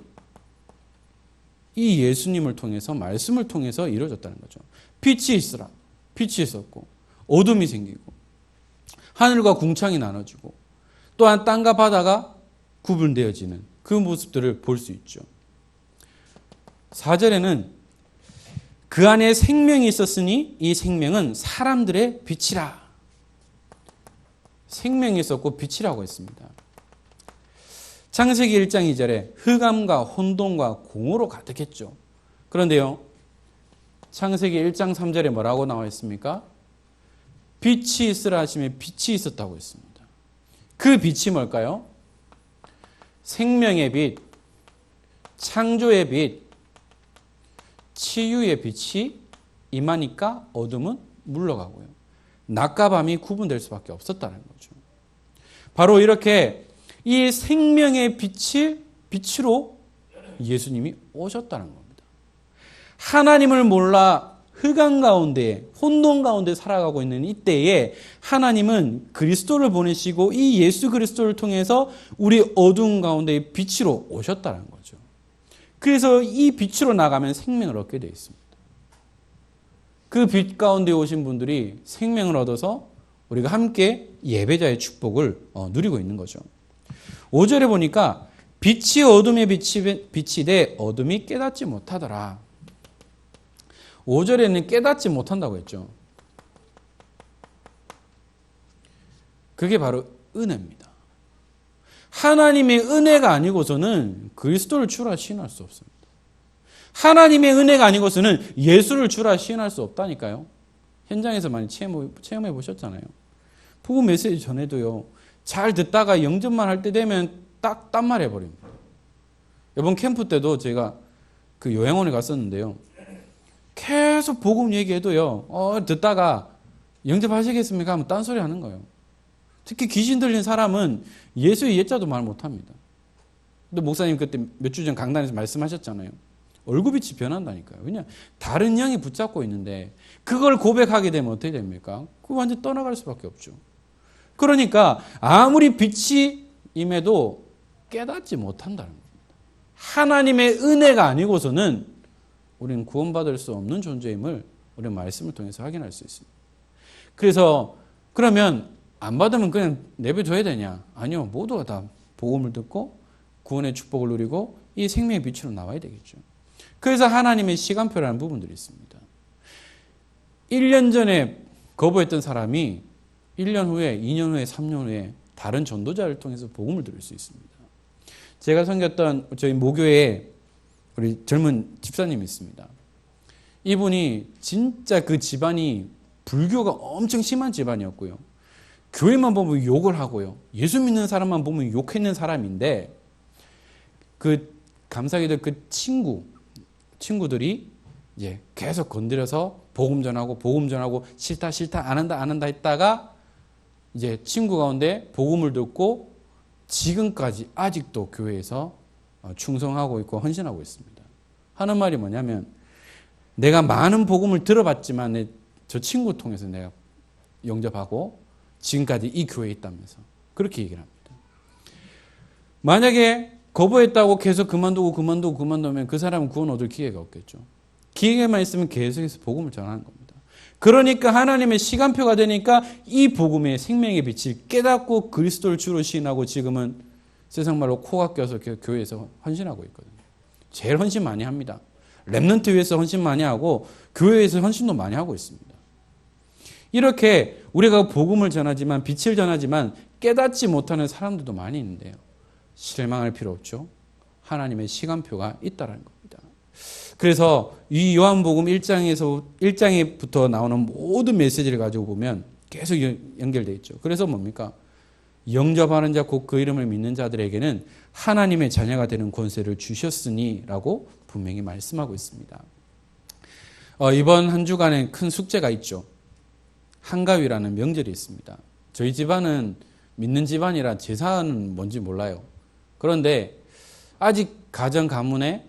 이 예수님을 통해서 말씀을 통해서 이루어졌다는 거죠. 빛이 있으라. 빛이 있었고 어둠이 생기고 하늘과 궁창이 나눠지고 또한 땅과 바다가 구분되어지는 그 모습들을 볼 수 있죠. 4절에는 그 안에 생명이 있었으니 이 생명은 사람들의 빛이라. 생명이 있었고 빛이라고 했습니다. 창세기 1장 2절에 흑암과 혼돈과 공허로 가득했죠. 그런데요, 창세기 1장 3절에 뭐라고 나와 있습니까? 빛이 있으라 하시며 빛이 있었다고 했습니다. 그 빛이 뭘까요? 생명의 빛, 창조의 빛, 치유의 빛이 임하니까 어둠은 물러가고요. 낮과 밤이 구분될 수밖에 없었다는 거죠. 바로 이렇게 이 생명의 빛으로 예수님이 오셨다는 겁니다. 하나님을 몰라 흑암 가운데, 혼돈 가운데 살아가고 있는 이때에 하나님은 그리스도를 보내시고 이 예수 그리스도를 통해서 우리 어두운 가운데 빛으로 오셨다는 거죠. 그래서 이 빛으로 나가면 생명을 얻게 되어 있습니다. 그 빛 가운데 오신 분들이 생명을 얻어서 우리가 함께 예배자의 축복을 누리고 있는 거죠. 5절에 보니까 빛이 어둠에 빛이 돼 어둠이 깨닫지 못하더라. 5절에는 깨닫지 못한다고 했죠. 그게 바로 은혜입니다. 하나님의 은혜가 아니고서는 그리스도를 주라 시인할 수 없습니다. 하나님의 은혜가 아니고서는 예수를 주라 시인할 수 없다니까요. 현장에서 많이 체험해 보셨잖아요. 복음 메시지 전에도요, 잘 듣다가 영접만 할 때 되면 딱 딴말 해버립니다. 이번 캠프 때도 제가 그 요양원에 갔었는데요. 계속 복음 얘기해도요, 듣다가 영접하시겠습니까? 하면 딴소리 하는 거예요. 특히 귀신 들린 사람은 예수의 예자도 말 못합니다. 근데 목사님 그때 몇 주 전 강단에서 말씀하셨잖아요. 얼굴빛이 변한다니까요. 그냥 다른 영이 붙잡고 있는데 그걸 고백하게 되면 어떻게 됩니까? 그거 완전 떠나갈 수밖에 없죠. 그러니까 아무리 빛이 임해도 깨닫지 못한다는 겁니다. 하나님의 은혜가 아니고서는 우리는 구원받을 수 없는 존재임을 우리는 말씀을 통해서 확인할 수 있습니다. 그래서 그러면 안 받으면 그냥 내버려둬야 되냐? 아니요. 모두가 다 복음을 듣고 구원의 축복을 누리고 이 생명의 빛으로 나와야 되겠죠. 그래서 하나님의 시간표라는 부분들이 있습니다. 1년 전에 거부했던 사람이 1년 후에, 2년 후에, 3년 후에 다른 전도자를 통해서 복음을 들을 수 있습니다. 제가 섬겼던 저희 모교에 우리 젊은 집사님이 있습니다. 이분이 진짜 그 집안이 불교가 엄청 심한 집안이었고요. 교회만 보면 욕을 하고요. 예수 믿는 사람만 보면 욕했는 사람인데 그 감사하게도 그 친구들이 이제 계속 건드려서 복음 전하고 싫다 안 한다 했다가 이제 친구 가운데 복음을 듣고 지금까지 아직도 교회에서 충성하고 있고 헌신하고 있습니다. 하는 말이 뭐냐면 내가 많은 복음을 들어봤지만 저 친구 통해서 내가 영접하고 지금까지 이 교회에 있다면서 그렇게 얘기를 합니다. 만약에 거부했다고 계속 그만두면 그 사람은 구원 얻을 기회가 없겠죠. 기회만 있으면 계속해서 복음을 전하는 겁니다. 그러니까 하나님의 시간표가 되니까 이 복음의 생명의 빛을 깨닫고 그리스도를 주로 시인하고 지금은 세상 말로 코가 껴서 교회에서 헌신하고 있거든요. 제일 헌신 많이 합니다. 렘넌트 위해서 헌신 많이 하고 교회에서 헌신도 많이 하고 있습니다. 이렇게 우리가 복음을 전하지만 빛을 전하지만 깨닫지 못하는 사람들도 많이 있는데요. 실망할 필요 없죠. 하나님의 시간표가 있다는 겁니다. 그래서 이 요한복음 1장부터 나오는 모든 메시지를 가지고 보면 계속 연결되어 있죠. 그래서 뭡니까? 영접하는 자 곧 그 이름을 믿는 자들에게는 하나님의 자녀가 되는 권세를 주셨으니 라고 분명히 말씀하고 있습니다. 이번 한 주간에 큰 숙제가 있죠. 한가위라는 명절이 있습니다. 저희 집안은 믿는 집안이라 제사는 뭔지 몰라요. 그런데 아직 가정 가문에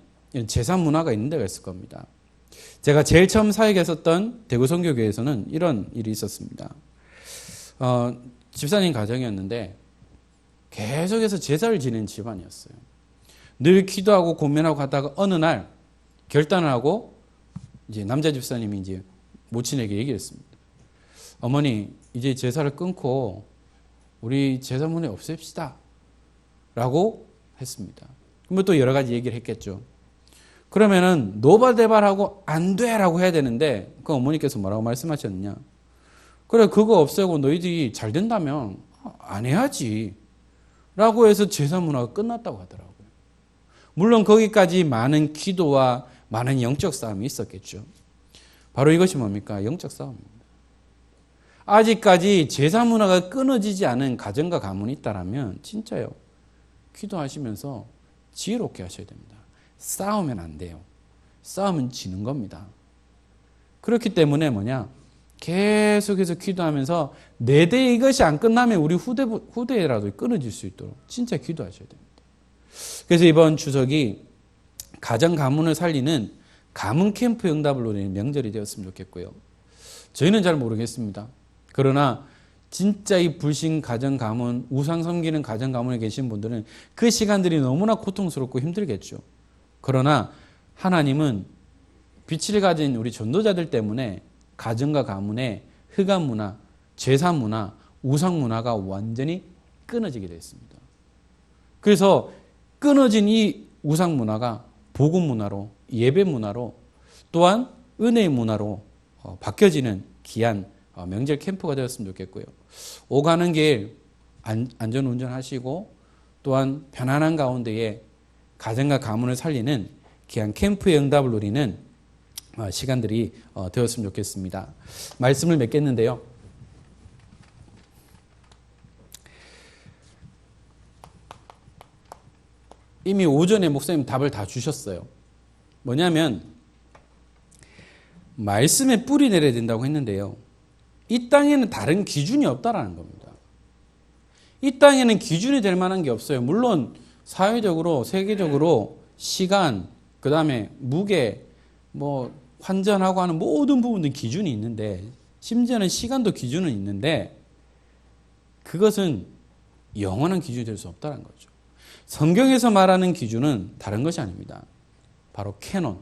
제사 문화가 있는 데가 있을 겁니다. 제가 제일 처음 사역했었던 대구 선교교회에서는 이런 일이 있었습니다. 집사님 가정이었는데 계속해서 제사를 지내는 집안이었어요. 늘 기도하고 고민하고 하다가 어느 날 결단을 하고 이제 남자 집사님이 이제 모친에게 얘기를 했습니다. 어머니, 이제 제사를 끊고 우리 제사문에 없앱시다 라고 했습니다. 그러면 또 여러 가지 얘기를 했겠죠. 그러면은 노발대발하고 안 돼라고 해야 되는데 그 어머니께서 뭐라고 말씀하셨느냐. 그래, 그거 없애고 너희들이 잘 된다면 안 해야지 라고 해서 제사 문화가 끝났다고 하더라고요. 물론 거기까지 많은 기도와 많은 영적 싸움이 있었겠죠. 바로 이것이 뭡니까? 영적 싸움입니다. 아직까지 제사 문화가 끊어지지 않은 가정과 가문이 있다면 진짜요. 기도하시면서 지혜롭게 하셔야 됩니다. 싸우면 안 돼요. 싸우면 지는 겁니다. 그렇기 때문에 계속해서 기도하면서 내 대 이것이 안 끝나면 우리 후대라도 끊어질 수 있도록 진짜 기도하셔야 됩니다. 그래서 이번 추석이 가정 가문을 살리는 가문 캠프 응답을 노리는 명절이 되었으면 좋겠고요. 저희는 잘 모르겠습니다. 그러나 진짜 이 불신 가정 가문, 우상 섬기는 가정 가문에 계신 분들은 그 시간들이 너무나 고통스럽고 힘들겠죠. 그러나 하나님은 빛을 가진 우리 전도자들 때문에 가정과 가문의 흑암 문화, 제사 문화, 우상 문화가 완전히 끊어지게 됐습니다. 그래서 끊어진 이 우상 문화가 복음 문화로, 예배 문화로, 또한 은혜의 문화로 바뀌어지는 귀한 명절 캠프가 되었으면 좋겠고요. 오가는 길 안전 운전하시고 또한 편안한 가운데에 가정과 가문을 살리는 귀한 캠프의 응답을 누리는 시간들이 되었으면 좋겠습니다. 말씀을 맺겠는데요. 이미 오전에 목사님 답을 다 주셨어요. 뭐냐면 말씀에 뿌리 내려야 된다고 했는데요. 이 땅에는 다른 기준이 없다라는 겁니다. 이 땅에는 기준이 될 만한 게 없어요. 물론 사회적으로, 세계적으로 시간, 그 다음에 무게, 환전하고 하는 모든 부분들 기준이 있는데, 심지어는 시간도 기준은 있는데, 그것은 영원한 기준이 될 수 없다는 거죠. 성경에서 말하는 기준은 다른 것이 아닙니다. 바로 캐논.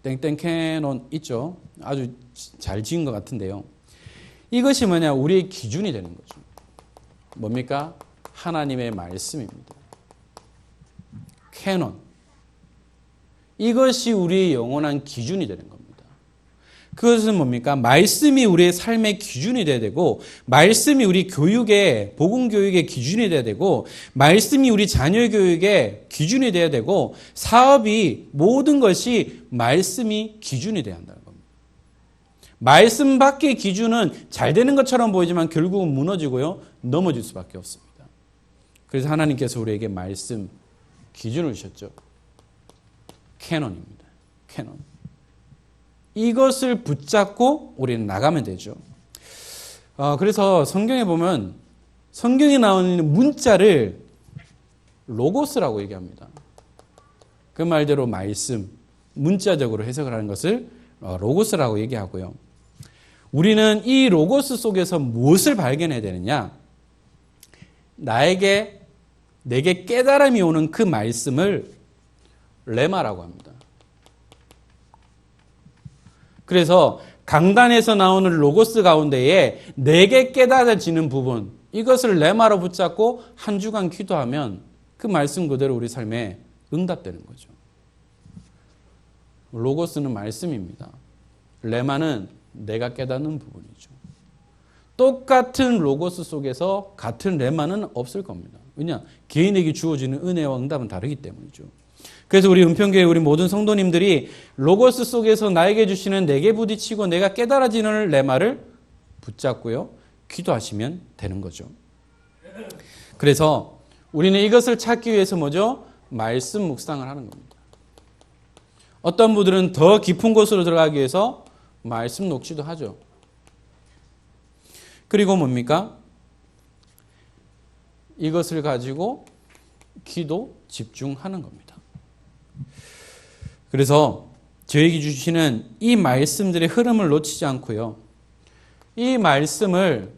땡땡 캐논 있죠. 아주 잘 지은 것 같은데요. 이것이 뭐냐? 우리의 기준이 되는 거죠. 뭡니까? 하나님의 말씀입니다. 캐논. 이것이 우리의 영원한 기준이 되는 겁니다. 그것은 뭡니까? 말씀이 우리의 삶의 기준이 돼야 되고, 말씀이 우리 교육의, 복음 교육의 기준이 돼야 되고, 말씀이 우리 자녀 교육의 기준이 돼야 되고, 사업이 모든 것이 말씀이 기준이 돼야 한다는 겁니다. 말씀 밖의 기준은 잘 되는 것처럼 보이지만 결국은 무너지고요, 넘어질 수밖에 없습니다. 그래서 하나님께서 우리에게 말씀 기준을 주셨죠. 캐논입니다. 캐논. 이것을 붙잡고 우리는 나가면 되죠. 그래서 성경에 보면 성경에 나오는 문자를 로고스라고 얘기합니다. 그 말대로 말씀, 문자적으로 해석을 하는 것을 로고스라고 얘기하고요. 우리는 이 로고스 속에서 무엇을 발견해야 되느냐? 내게 깨달음이 오는 그 말씀을 레마라고 합니다. 그래서 강단에서 나오는 로고스 가운데에 내게 깨달아지는 부분, 이것을 레마로 붙잡고 한 주간 기도하면 그 말씀 그대로 우리 삶에 응답되는 거죠. 로고스는 말씀입니다. 레마는 내가 깨닫는 부분이죠. 똑같은 로고스 속에서 같은 레마는 없을 겁니다. 왜냐? 개인에게 주어지는 은혜와 응답은 다르기 때문이죠. 그래서 우리 은평교회 우리 모든 성도님들이 로고스 속에서 나에게 주시는 내게 부딪히고 내가 깨달아지는 레마를 붙잡고요, 기도하시면 되는 거죠. 그래서 우리는 이것을 찾기 위해서 뭐죠? 말씀 묵상을 하는 겁니다. 어떤 분들은 더 깊은 곳으로 들어가기 위해서 말씀 녹취도 하죠. 그리고 뭡니까? 이것을 가지고 기도 집중하는 겁니다. 그래서 저에게 주시는 이 말씀들의 흐름을 놓치지 않고요, 이 말씀을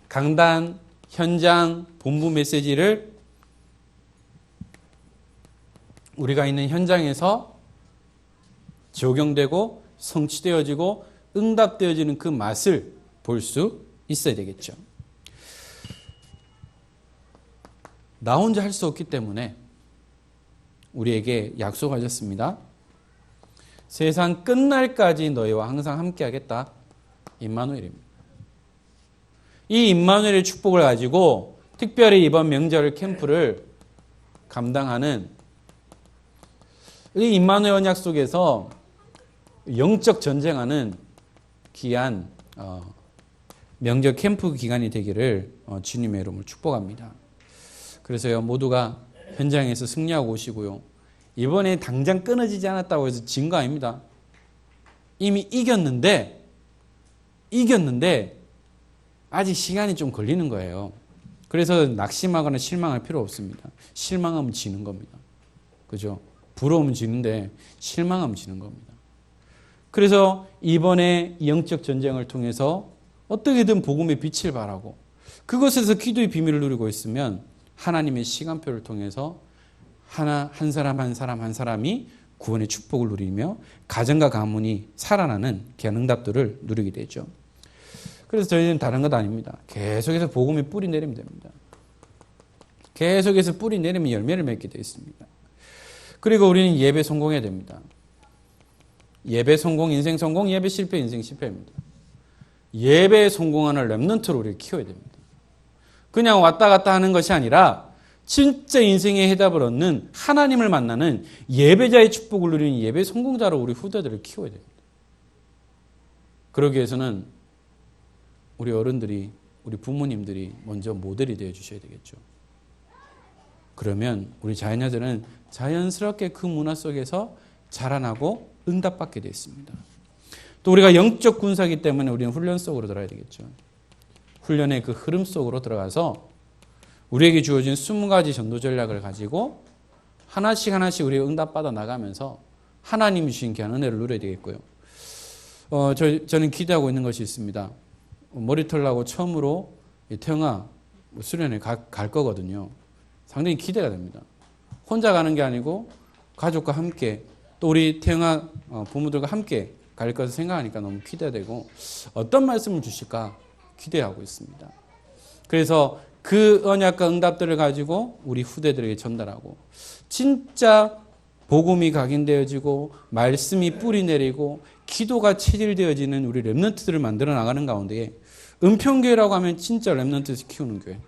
강단, 현장, 본부 메시지를 우리가 있는 현장에서 적용되고 성취되어지고 응답되어지는 그 맛을 볼 수 있어야 되겠죠. 나 혼자 할 수 없기 때문에 우리에게 약속하셨습니다. 세상 끝날까지 너희와 항상 함께하겠다. 임마누엘입니다. 이 임마누엘의 축복을 가지고 특별히 이번 명절 캠프를 감당하는 이 임마누엘 언약 속에서 영적 전쟁하는 귀한 명절 캠프 기간이 되기를 주님의 이름으로 축복합니다. 그래서요, 모두가 현장에서 승리하고 오시고요. 이번에 당장 끊어지지 않았다고 해서 진 거 아닙니다. 이미 이겼는데 아직 시간이 좀 걸리는 거예요. 그래서 낙심하거나 실망할 필요 없습니다. 실망하면 지는 겁니다. 그죠? 부러우면 지는데 실망하면 지는 겁니다. 그래서 이번에 영적 전쟁을 통해서 어떻게든 복음의 빛을 발하고 그것에서 기도의 비밀을 누리고 있으면 하나님의 시간표를 통해서 한 사람이 구원의 축복을 누리며 가정과 가문이 살아나는 귀한 응답들을 누리게 되죠. 그래서 저희는 다른 것 아닙니다. 계속해서 복음의 뿌리 내리면 됩니다. 계속해서 뿌리 내리면 열매를 맺게 되어 있습니다. 그리고 우리는 예배 성공해야 됩니다. 예배 성공, 인생 성공, 예배 실패, 인생 실패입니다. 예배에 성공하는 렘넌트로 우리를 키워야 됩니다. 그냥 왔다 갔다 하는 것이 아니라 진짜 인생의 해답을 얻는 하나님을 만나는 예배자의 축복을 누리는 예배 성공자로 우리 후대들을 키워야 됩니다. 그러기 위해서는 우리 어른들이, 우리 부모님들이 먼저 모델이 되어 주셔야 되겠죠. 그러면 우리 자녀들은 자연스럽게 그 문화 속에서 자라나고 응답받게 되어 있습니다. 또 우리가 영적 군사이기 때문에 우리는 훈련 속으로 들어야 되겠죠. 훈련의 그 흐름 속으로 들어가서 우리에게 주어진 20가지 전도 전략을 가지고 하나씩 우리 응답받아 나가면서 하나님이 주신 귀한 은혜를 누려야 되겠고요. 저는 기대하고 있는 것이 있습니다. 머리털 나고 처음으로 태영아 수련회 갈 거거든요. 상당히 기대가 됩니다. 혼자 가는 게 아니고 가족과 함께 또 우리 태영아 부모들과 함께 갈 것을 생각하니까 너무 기대되고 어떤 말씀을 주실까 기대하고 있습니다. 그래서 그 언약과 응답들을 가지고 우리 후대들에게 전달하고 진짜 복음이 각인되어지고 말씀이 뿌리 내리고 기도가 체질되어지는 우리 렘넌트들을 만들어 나가는 가운데 은평교회라고 하면 진짜 렘넌트에서 키우는 교회,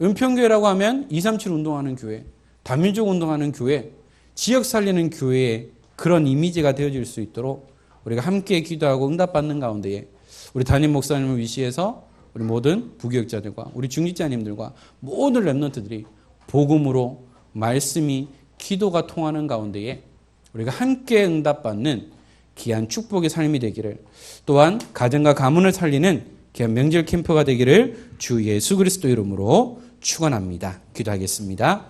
은평교회라고 하면 237 운동하는 교회, 다민족 운동하는 교회, 지역 살리는 교회의 그런 이미지가 되어질 수 있도록 우리가 함께 기도하고 응답받는 가운데에 우리 담임 목사님을 위시해서 우리 모든 부교육자들과 우리 중직자님들과 모든 렘넌트들이 복음으로 말씀이 기도가 통하는 가운데에 우리가 함께 응답받는 귀한 축복의 삶이 되기를, 또한 가정과 가문을 살리는 귀한 명절 캠프가 되기를 주 예수 그리스도 이름으로 축원합니다. 기도하겠습니다.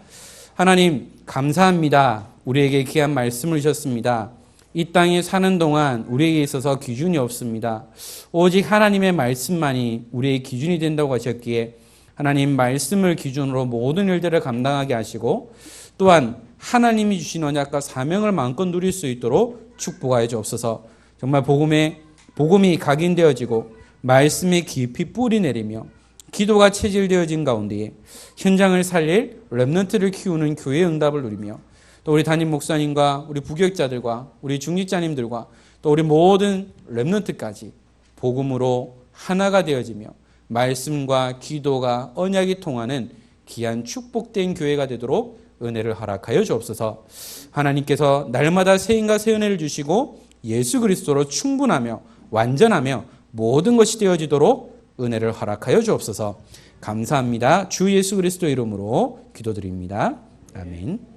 하나님 감사합니다. 우리에게 귀한 말씀을 주셨습니다. 이 땅에 사는 동안 우리에게 있어서 기준이 없습니다. 오직 하나님의 말씀만이 우리의 기준이 된다고 하셨기에 하나님 말씀을 기준으로 모든 일들을 감당하게 하시고 또한 하나님이 주신 언약과 사명을 마음껏 누릴 수 있도록 축복하여 주옵소서. 정말 복음이 각인되어지고 말씀이 깊이 뿌리 내리며 기도가 체질되어진 가운데에 현장을 살릴 렘넌트를 키우는 교회의 응답을 누리며 또 우리 담임 목사님과 우리 부교육자들과 우리 중직자님들과 또 우리 모든 렘넌트까지 복음으로 하나가 되어지며 말씀과 기도가 언약이 통하는 귀한 축복된 교회가 되도록 은혜를 허락하여 주옵소서. 하나님께서 날마다 새인과 새 은혜를 주시고 예수 그리스도로 충분하며 완전하며 모든 것이 되어지도록 은혜를 허락하여 주옵소서. 감사합니다. 주 예수 그리스도 이름으로 기도드립니다. 아멘.